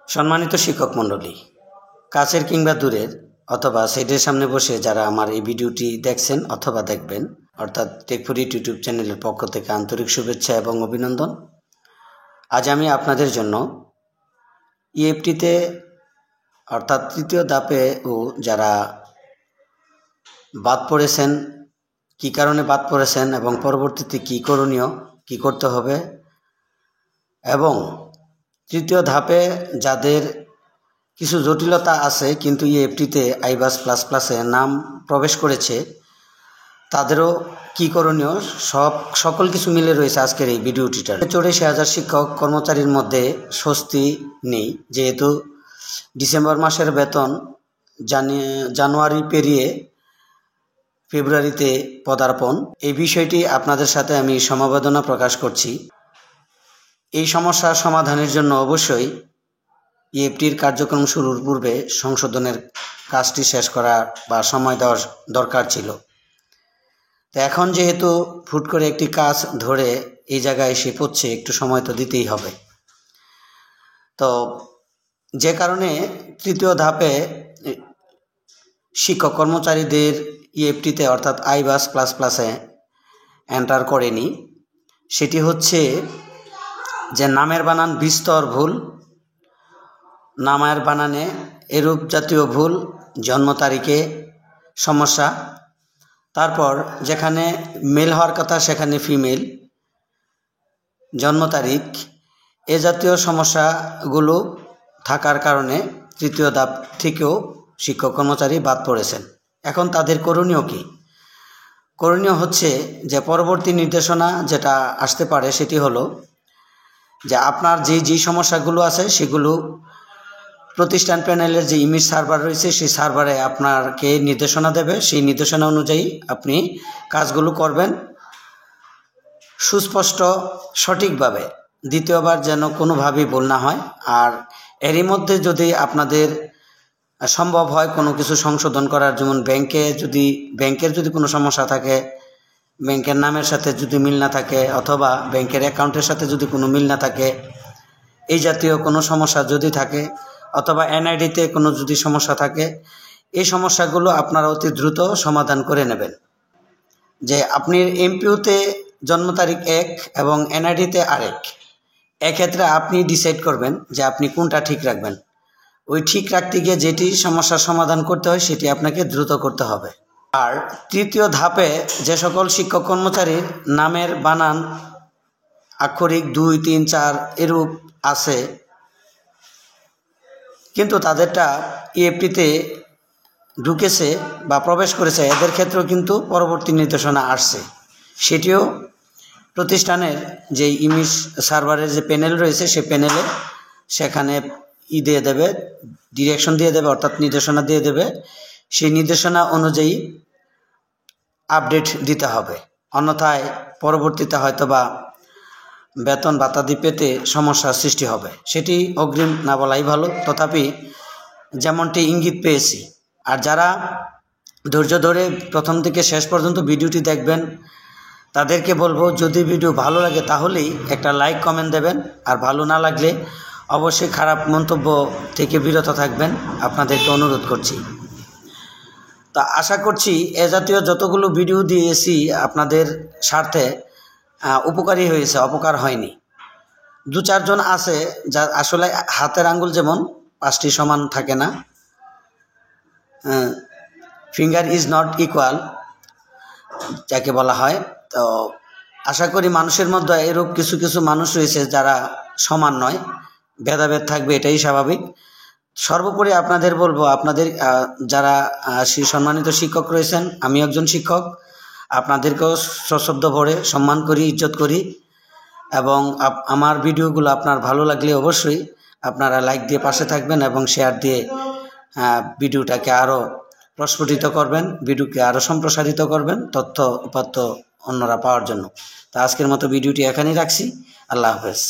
সম্মানিত শিক্ষক মণ্ডলী, কাছের কিংবা দূরের অথবা সাইটের সামনে বসে যারা আমার এই ভিডিওটি দেখছেন অথবা দেখবেন, অর্থাৎ টেকফরিট ইউটিউব চ্যানেলের পক্ষ থেকে আন্তরিক শুভেচ্ছা এবং অভিনন্দন। আজ আমি আপনাদের জন্য ইএফটিতে অর্থাৎ তৃতীয় ধাপে যারা বাদ পড়েছেন, কী কারণে বাদ পড়েছেন এবং পরবর্তীতে কী করণীয়, কী করতে হবে, এবং তৃতীয় ধাপে যাদের কিছু জটিলতা আছে কিন্তু ইএফটিতে আইবাস প্লাস প্লাসে নাম প্রবেশ করেছে তাদেরও কী করণীয় সকল কিছু মিলে রয়েছে আজকের এই ভিডিওটিটা। 84,000 শিক্ষক কর্মচারীর মধ্যে স্বস্তি নেই, যেহেতু ডিসেম্বর মাসের বেতন জানুয়ারি পেরিয়ে ফেব্রুয়ারিতে পদার্পণ। এই বিষয়টি আপনাদের সাথে আমি সমবেদনা প্রকাশ করছি। এই সমস্যার সমাধানের জন্য অবশ্যই ইএফটির কার্যক্রম শুরুর পূর্বে সংশোধনের কাজটি শেষ করা বা সময় দেওয়ার দরকার ছিল। তো এখন যেহেতু ফুট করে একটি কাজ ধরে এই জায়গায় এসে পড়ছে, একটু সময় তো দিতেই হবে। তো যে কারণে তৃতীয় ধাপে শিক্ষক কর্মচারীদের ইএফটিতে অর্থাৎ আইবাস প্লাস প্লাসে এন্টার করেনি, সেটি হচ্ছে যে নামের বানান বিস্তর ভুল, নামের বানানে এরূপ জাতীয় ভুল, জন্ম তারিখে সমস্যা, তারপর যেখানে মেল হওয়ার কথা সেখানে ফিমেল, জন্ম তারিখ, এ জাতীয় সমস্যাগুলো থাকার কারণে তৃতীয় ধাপ থেকেও শিক্ষক কর্মচারী বাদ পড়েছেন। এখন তাদের করণীয় কী? করণীয় হচ্ছে যে পরবর্তী নির্দেশনা যেটা আসতে পারে সেটি হলো যে আপনার যে সমস্যাগুলো আছে সেগুলো প্রতিষ্ঠান প্যানেলের যে ইমেজ সার্ভার রয়েছে সেই সার্ভারে আপনাকে নির্দেশনা দেবে। সেই নির্দেশনা অনুযায়ী আপনি কাজগুলো করবেন সুস্পষ্ট সঠিকভাবে, দ্বিতীয়বার যেন কোনোভাবেই ভুল না হয়। আর এরই মধ্যে যদি আপনাদের সম্ভব হয় কোনো কিছু সংশোধন করার, যেমন ব্যাংকের যদি কোনো সমস্যা থাকে, ব্যাংকের নামের সাথে যদি মিল না থাকে অথবা ব্যাংকের অ্যাকাউন্টের সাথে যদি কোনো মিল না থাকে, এই জাতীয় কোনো সমস্যা যদি থাকে, অথবা এনআইডিতে কোনো যদি সমস্যা থাকে, এই সমস্যাগুলো আপনারা অতি দ্রুত সমাধান করে নেবেন। যে আপনি এমপিওতে জন্ম তারিখ এক এবং এনআইডিতে আরেক, এক্ষেত্রে আপনি ডিসাইড করবেন যে আপনি কোনটা ঠিক রাখবেন। ওই ঠিক রাখতে গিয়ে যেটি সমস্যার সমাধান করতে হয় সেটি আপনাকে দ্রুত করতে হবে। আর তৃতীয় ধাপে যে সকল শিক্ষক কর্মচারীর নামের বানান আক্ষরিক 2, 3, 4 এরূপ আছে কিন্তু তাদেরটা ইএফটিতে ঢুকেছে বা প্রবেশ করেছে, এদের ক্ষেত্রেও কিন্তু পরবর্তী নির্দেশনা আসছে। সেটিও প্রতিষ্ঠানের যে ইমেজ সার্ভারের যে প্যানেল রয়েছে সেই প্যানেলে সেখানে দিয়ে দেবে, ডিরেকশন দিয়ে দেবে, অর্থাৎ নির্দেশনা দিয়ে দেবে। সেই নির্দেশনা অনুযায়ী আপডেট দিতে হবে, অন্যথায় পরবর্তীতে হয়তোবা বেতন ভাতাদি পেতে সমস্যার সৃষ্টি হবে। সেটি অগ্রিম না বলাই ভালো, তথাপি যেমনটি ইঙ্গিত পেয়েছি। আর যারা ধৈর্য ধরে প্রথম থেকে শেষ পর্যন্ত ভিডিওটি দেখবেন তাদেরকে বলবো, যদি ভিডিও ভালো লাগে তাহলেই একটা লাইক কমেন্ট দেবেন, আর ভালো না লাগলে অবশ্যই খারাপ মন্তব্য থেকে বিরত থাকবেন, আপনাদেরকে অনুরোধ করছি। তা আশা করছি এ জাতীয় যতগুলো ভিডিও দিয়েছি আপনাদের স্বার্থে উপকারী হয়েছে, অপকার হয়নি। 2-4 জন আছে যা আসলে হাতের আঙ্গুল যেমন 5টি সমান থাকে না, ফিঙ্গার ইজ নট ইকুয়াল যাকে বলা হয়। তো আশা করি মানুষের মধ্যে এরূপ কিছু কিছু মানুষ রয়েছে যারা সমান নয়, ভেদাভেদ থাকবে, এটাই স্বাভাবিক। সর্বোপরি আপনাদের বলবো, আপনাদের যারা সম্মানিত শিক্ষক রয়েছেন, আমি একজন শিক্ষক, আপনাদেরকেও সশ্রদ্ধ ভরে সম্মান করি, ইজ্জত করি। এবং আমার ভিডিওগুলো আপনার ভালো লাগলে অবশ্যই আপনারা লাইক দিয়ে পাশে থাকবেন এবং শেয়ার দিয়ে ভিডিওটাকে আরও প্রস্ফুটিত করবেন, ভিডিওকে আরও সম্প্রসারিত করবেন তথ্য উপাত্ত অন্যরা পাওয়ার জন্য। তা আজকের মতো ভিডিওটি এখানেই রাখছি। আল্লাহ হাফেজ।